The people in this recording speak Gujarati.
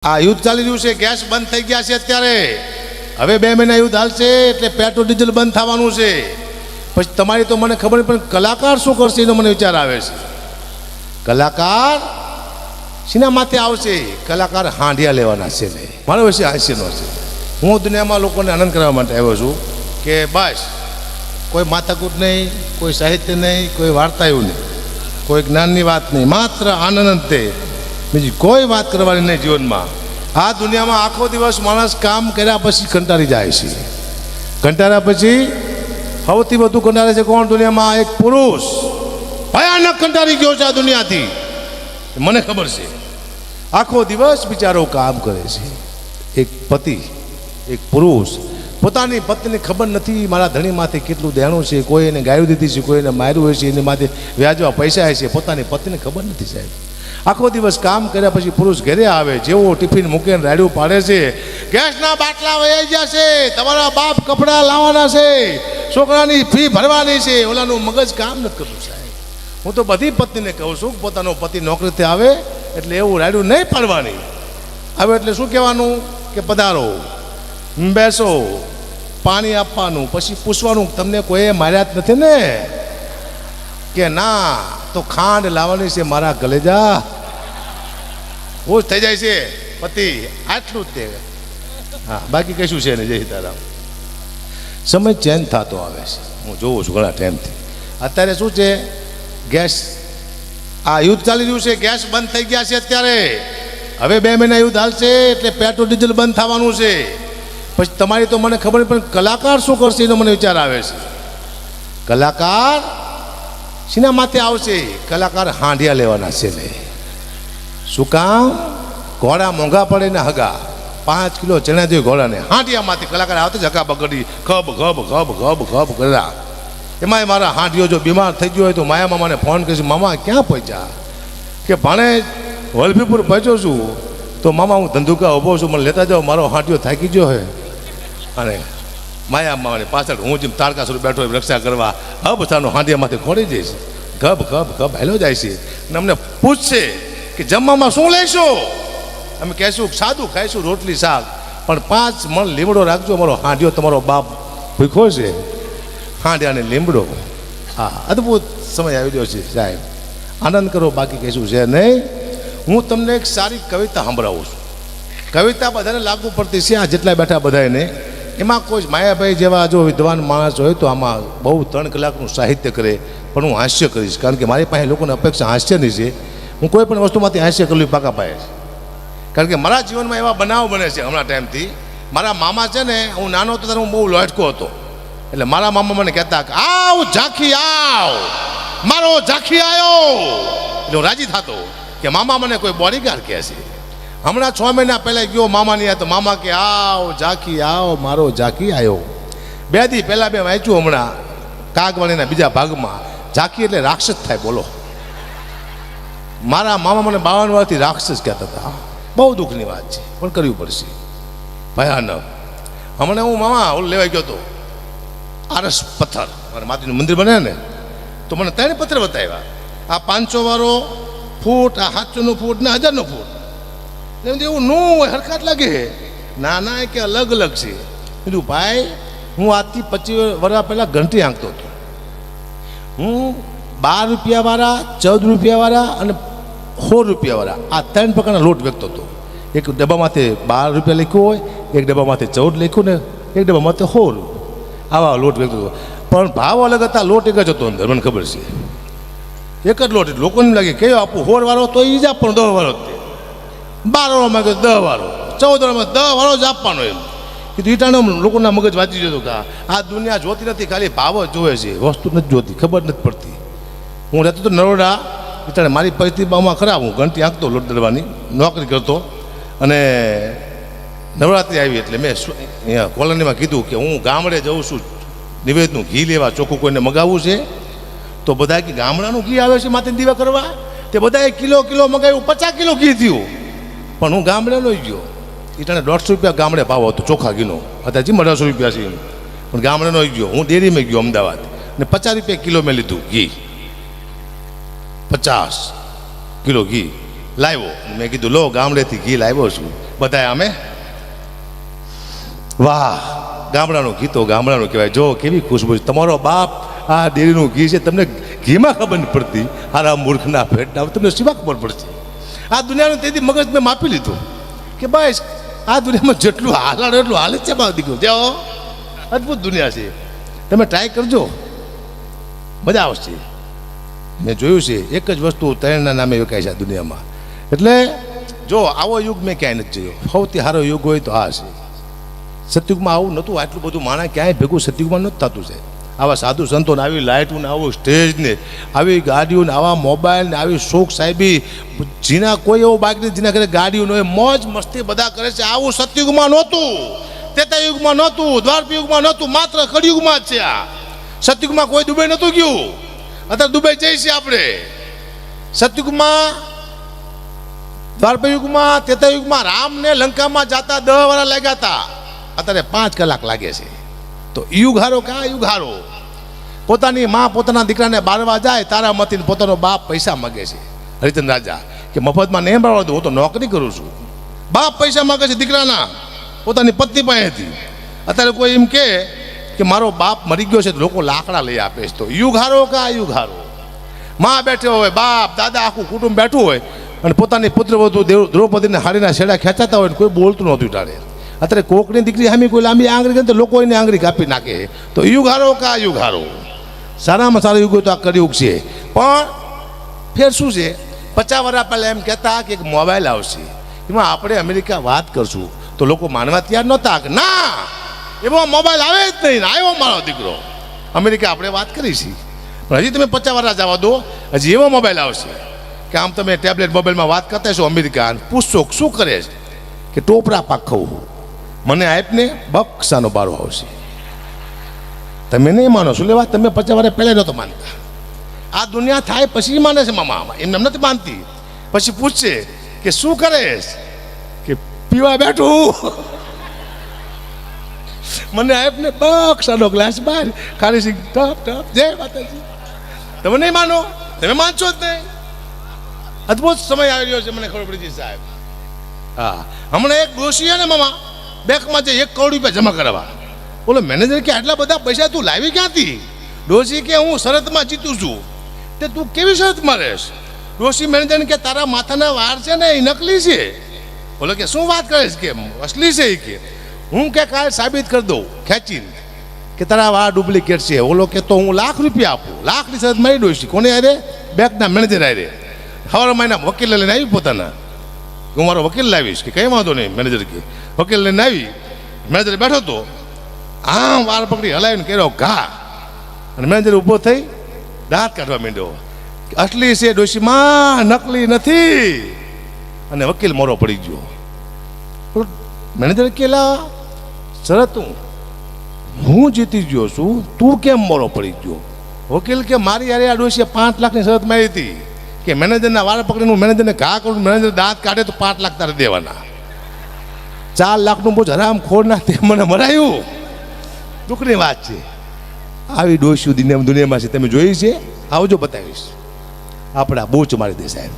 આ યુદ્ધ ચાલી રહ્યું છે, ગેસ બંધ થઈ ગયા છે અત્યારે. હવે 2 મહિના યુદ્ધ હાલશે એટલે પેટ્રોલ ડીઝલ બંધ થવાનું છે. પછી તમારી તો મને ખબર નહીં, પણ કલાકાર શું કરશે એનો મને વિચાર આવે છે. કલાકાર શીના માથે આવશે? કલાકાર હાંડિયા લેવાના છે ને મારો વિશે હાસ્યનો છે. હું દુનિયામાં લોકોને આનંદ કરવા માટે આવ્યો છું કે બસ કોઈ માથાકૂટ નહીં, કોઈ સાહિત્ય નહીં, કોઈ વાર્તા એવું નહીં, કોઈ જ્ઞાનની વાત નહીં, માત્ર આનંદ તે, બીજી કોઈ વાત કરવાની નહીં જીવનમાં. આ દુનિયામાં આખો દિવસ માણસ કામ કર્યા પછી કંટાળી જાય છે. કંટાળ્યા પછી સૌથી વધુ કંટાળે છે કોણ દુનિયામાં? એક પુરુષ. ભયાનક કંટાળી ગયો છે આ દુનિયાથી, મને ખબર છે. આખો દિવસ બિચારો કામ કરે છે. એક પતિ, એક પુરુષ પોતાની પત્નીને ખબર નથી મારા ધણીમાંથી કેટલું દેણું છે. કોઈ એને ગાયું દીધી છે, કોઈ એને માર્યું હોય છે, એની માથે વ્યાજવા પૈસા છે. પોતાની પત્નીને ખબર નથી સાહેબ. આખો દિવસ કામ કર્યા પછી પુરુષ ઘરે આવે, જેવો ટિફિન મૂકીને રાડ્યું પાડે છે, ગેસના બાટલા વહી ગયા છે, તમારા બાપ કપડાં લાવવાના છે, છોકરાની ફી ભરવાની છે, ઓલાનું મગજ કામ નથી કરતું સાહેબ. હું તો બધી પત્નીને કહું છું કે પોતાનો પતિ નોકરીથી આવે એટલે એવું રાડ્યું નહીં પાડવાની. આવે એટલે શું કહેવાનું કે પધારો, બેસો, પાણી આપવાનું, પછી પૂછવાનું તમને કોઈએ માર્યા જ નથી ને? કે ના, તો ખાંડ લાવવાની છે મારા કલેજા. ખુશ થઈ જાય છે પતિ, આટલું જ તે. હા, બાકી કશું છે ને. જય સીતારામ. સમય ચેન્જ થતો આવે છે, હું જોઉં છું ઘણા ટાઈમથી. અત્યારે શું છે, ગેસ આ યુદ્ધ ચાલી રહ્યું છે, ગેસ બંધ થઈ ગયા છે અત્યારે. હવે 2 મહિના યુદ્ધ હાલશે એટલે પેટ્રોલ ડીઝલ બંધ થવાનું છે. પછી તમારી તો મને ખબર નહીં, પણ કલાકાર શું કરશે એનો મને વિચાર આવે છે. કલાકાર શીના માથે આવશે? કલાકાર હાંડિયા લેવાના છે ને. શું કામ? ઘોડા મોંઘા પડે ને હગા. 5 કિલો ચણા જોઈએ ઘોડાને. હાંડિયામાંથી કલાકાર આવતે જ હગા બગડી ખબ ખબ ખબ ખબ ખબ કર્યા. એમાંય મારા હાંડિયો જો બીમાર થઈ ગયો હોય તો માયા મામાને ફોન કરીશ, મામા ક્યાં પહોંચ્યા? કે ભાણે વલભીપુર પહોંચ્યો છું. તો મામા હું ધંધુકા ઊભો છું, મને લેતા જાઓ, મારો હાંડિયો થાકી ગયો હે. અને માયા મામાની પાછળ હું જેમ તારકા સ્વરૂપ બેઠો હોય રક્ષા કરવા, હબથાનો હાંડિયામાંથી ખોડી જઈશ. ગબ ગબ ગબ હેલો જાય છે. અને અમને પૂછશે કે જમવામાં શું લેશો? અમે કહેશું સાદું ખાઈશું, રોટલી શાક, પણ 5 મણ લીમડો રાખજો, મારો હાંડિયો તમારો બાપ ભૂખ્યો છે. હાંડિયાને લીમડો. હા, અદ્ભુત સમય આવી ગયો છે સાહેબ. આનંદ કરો, બાકી કહેશું છે નહીં. હું તમને એક સારી કવિતા સંભળાવું છું. કવિતા બધાને લાગુ પડતી છે, આ જેટલા બેઠા બધાને. એમાં કોઈ માયાભાઈ જેવા જો વિદ્વાન માણસ હોય તો આમાં બહુ 3 કલાકનું સાહિત્ય કરે, પણ હું હાસ્ય કરીશ, કારણ કે મારી પાસે લોકોને અપેક્ષા હાસ્યની છે. હું કોઈ પણ વસ્તુમાંથી હાસ્ય કરવું પાકા પાયે છે, કારણ કે મારા જીવનમાં એવા બનાવ બને છે હમણાં ટાઈમથી. મારા મામા છે ને, હું નાનો હતો ત્યારે હું બહુ લોટકો હતો. એટલે મારા મામા મને કહેતા કે આવ ઝાંખી આવ, મારો ઝાંખી આવ્યો. એટલે હું રાજી થતો કે મામા મને કોઈ બોડીગાર્ડ કહે છે. હમણાં 6 મહિના પહેલાં ગયો મામાની આ, તો મામા કે આવ ઝાંખી આવ, મારો ઝાંખી આવ્યો. 2 દી પહેલાં મેં વાંચ્યું હમણાં કાગવાણીના બીજા ભાગમાં, ઝાંખી એટલે રાક્ષસ થાય. બોલો, મારા મામા મને 52 વર્ષથી રાક્ષસ કહેતા હતા. બહુ દુઃખની વાત છે, પણ કરવી પડશે, ભયાનક. હમણાં હું મામા ઓલું લેવાઈ ગયો હતો, આરસ પથ્થર, મારા માતાજીનું મંદિર બને ને, તો મને 3 પથ્થર બતાવ્યા. આ 500 વાળો ફૂટ, આ 700નો ફૂટ ને 1000નો ફૂટ. એવું નું હોય, હરખાત લાગે. ના ના, કે અલગ અલગ છે. કીધું ભાઈ, હું આજથી 25 વર્ષ પહેલાં ઘંટી આંકતો હતો. હું 12 રૂપિયાવાળા, 14 રૂપિયાવાળા અને 16 રૂપિયાવાળા, આ 3 પ્રકારના લોટ વેચતો હતો. એક ડબ્બામાંથી 12 રૂપિયા લખ્યું હોય, એક ડબ્બામાંથી 14 લખ્યું ને એક ડબ્બામાંથી 16. આવા લોટ વેચતો હતો, પણ ભાવ અલગ હતા, લોટ એક જ હતો અંદર, મને ખબર છે. એક જ લોટ. લોકોને લાગે કયો આપું, 16 વાળો તો એ જ આપવાનો, 10 વાળો. 12 વાળો માંગે 10 વાળો, 14 વાળો 10 વાળો જ આપવાનો. એમ કીધું. ઈટાનો લોકોના મગજ વાંચી જતો કે આ દુનિયા જોતી નથી, ખાલી ભાવ જ જોવે છે, વસ્તુ નથી જોતી, ખબર નથી પડતી. હું રહેતો તો નરોડા, ઈટાણે મારી પરિસ્થિતિમાં ખરાબ. હું ઘંટી આંકતો, લોટ દળવાની નોકરી કરતો. અને નવરાત્રિ આવી એટલે મેં અહીંયા કોલોનીમાં કીધું કે હું ગામડે જાઉં છું નિવેદનું ઘી લેવા, ચોખ્ખું કોઈને મગાવવું છે. તો બધા કે ગામડાનું ઘી આવે છે માથે દીવા કરવા. તે બધાએ કિલો મગાવ્યું, 50 કિલો ઘી થયું. પણ હું ગામડે લઈ ગયો. ઈટાણે 150 રૂપિયા ગામડે ભાવ હતો ચોખ્ખા ઘીનો, અત્યારે 1800 રૂપિયા છે. પણ ગામડે લઈ ગયો. હું ડેરીમાં ગયો અમદાવાદ, ને 50 રૂપિયા કિલો મેં લીધું ઘી. 50 કિલો ઘી લાવ્યો. મેં કીધું લો ગામડેથી ઘી લાવ્યો છું. બધાય અમે વાહ ગામડાનું ઘી તો ગામડાનું કહેવાય. જો કેવી ખુશ્બુ છે. તમારો બાપ આ ડેરીનું ઘી છે, તમને ઘીમાં ખબર નથી પડતી. હારા મૂર્ખના પેટના તમને શિવા ખબર પડશે. આ દુનિયાનું તેથી મગજ મેં માપી લીધું કે બસ આ દુનિયામાં જેટલું હાલાડો એટલું હાલે જ છે. મારો દીકરો જાઓ, અદ્ભુત દુનિયા છે. તમે ટ્રાય કરજો, મજા આવશે. મેં જોયું છે એક જ વસ્તુ ત્રણના નામે વેચાય છે આ દુનિયામાં. એટલે જો આવો યુગ મેં ક્યાંય નથી જોયો. સૌથી સારો યુગ હોય તો આ છે. સતયુગમાં આવું નહોતું. આટલું બધું માણસ ક્યાંય ભેગું સતયુગમાં નહોતું થતું છે. આવા સાધુ સંતોને આવી લાઇટને આવું સ્ટેજને આવી ગાડીઓને આવા મોબાઈલને આવી શોખ સાહેબી જીના કોઈ એવો બાઇક નથી જેના ઘરે ગાડીઓ ન હોય. મોજ મસ્તી બધા કરે છે. આવું સતયુગમાં નહોતું, ત્રેતાયુગમાં નહોતું, દ્વાપરયુગમાં નહોતું, માત્ર કળિયુગમાં જ છે. આ સતયુગમાં કોઈ દુબઈ નહોતું ગયું. અત્યારે દુબઈ જઈએ છીએ આપણે. સતયુગમાં, દ્વાપરયુગમાં, ત્રેતાયુગમાં રામને લંકામાં જાતા 10 વર્ષ લાગ્યા હતા. અત્યારે 5 કલાક લાગે છે. તો યુગ હારો કા યુગ હારો. પોતાની માં પોતાના દીકરાને બાળવા જાય તારામતીને પોતાનો બાપ પૈસા માગે છે. હરિચંદ્ર રાજા કે મફતમાં નહીં બાળવા દો, હું તો નોકરી કરું છું. બાપ પૈસા માગે છે દીકરાના પોતાની પત્ની પાસેથી. અત્યારે કોઈ એમ કે મારો બાપ મરી ગયો છે તો લોકો લાકડા લઈ આપે છે. તો યુગ હારો કા યુગ હારો. માં બેઠો હોય, બાપ દાદા આખું કુટુંબ બેઠું હોય અને પોતાની પુત્રવધુ દ્રૌપદીને હાડીના છેડા ખેંચાતા હોય ને કોઈ બોલતું નહોતું ટાળે. અત્યારે કોકની દીકરી સામે કોઈ લાંબી આંગળી કરે તો લોકો એને આંગળી કાપી નાખે. તો યુગ હારો કા યુગ હારો. સારામાં સારો યુગ હોય તો આ કળિયુગ છે. પણ ફેર શું છે, 50 વર્ષ પહેલાં એમ કહેતા કે એક મોબાઈલ આવશે, એમાં આપણે અમેરિકા વાત કરશું તો લોકો માનવા તૈયાર નહોતા કે ના એવો મોબાઈલ આવે જ નહીં. આવ્યો મારો દીકરો, અમેરિકા આપણે વાત કરી છે. પણ હજી તમે 50 વર્ષ જવા દો, હજી એવો મોબાઈલ આવશે કે આમ તમે ટેબ્લેટ મોબાઈલમાં વાત કરતા છો અમેરિકા, પૂછશો શું કરે છે કે ટોપરા પાક ખાવું, મને આપને બક્ષાનો બારો આવશે. તમે નહીં માનો શું લેવા, તમે 50 વર્ષ પહેલાં નહોતો માનતા. આ દુનિયા થાય પછી માને છે મામા, એમને નથી માનતી. પછી પૂછશે કે શું કરે કે પીવા બેઠું, મને આપને બક્ષાનો ગ્લાસ બહાર ખાલી સિંગ ટપ ટપ જય માતાજી. તમે નહીં માનો, તમે માનશો જ નહીં. અદભુત સમય આવી રહ્યો છે, મને ખબર પડી છે સાહેબ. હા, હમણાં એક ડોશી ને મામા બેંકમાં જે 1 કરોડ રૂપિયા જમા કરાવવા, બોલો મેનેજર કે આટલા બધા પૈસા તું લાવી ક્યાંથી? ડોશી કે હું શરતમાં જીતું છું. તે તું કેવી શરતમાં રહેશ? ડોશી મેનેજરને કે તારા માથાના વાળ છે ને એ નકલી છે. બોલો કે શું વાત કરે છે કે અસલી છે. એ કે હું કે કાલ સાબિત કરી દઉં ખેંચીને કે તારા વાળ ડુપ્લિકેટ છે. ઓલો કે તો હું ₹1,00,000 આપું. 1,00,000ની શરત મારી ડોશી કોને આરે? બેંકના મેનેજર આરે. સવારે મહિના વકીલ લઈને આવી પોતાના, હું મારો વકીલ લાવીશ કે કંઈ વાંધો નહીં. મેનેજર કે વકીલ લઈને આવી, મેનેજર બેઠો હતો, આમ વાળ પકડી હલાવીને કર્યો ઘા, અને મેનેજર ઊભો થઈ દાંત કાઢવા માંડ્યો. અસલી છે ડોશીમાં, નકલી નથી. અને વકીલ મોરો પડી ગયો. મેનેજર કેલા શરત હું જીતી ગયો છું, તું કેમ મોરો પડી ગયો? વકીલ કે મારી યારે આ ડોશીએ 5 લાખની શરત મારી હતી કે મેનેજરના વાળ પકડીને હું મેનેજરને ઘા કરું, મેનેજર દાંત કાઢે તો 5 લાખ તારે દેવાના. 4 લાખનું બોજ હરામ ખોર ના તે મને મરાયું. દુઃખની વાત છે. આવી ડોશીઓ દુનિયામાં છે, તમે જોઈ છે? આવજો બતાવીશ. આપણા બોચ મારી દે સાહેબ.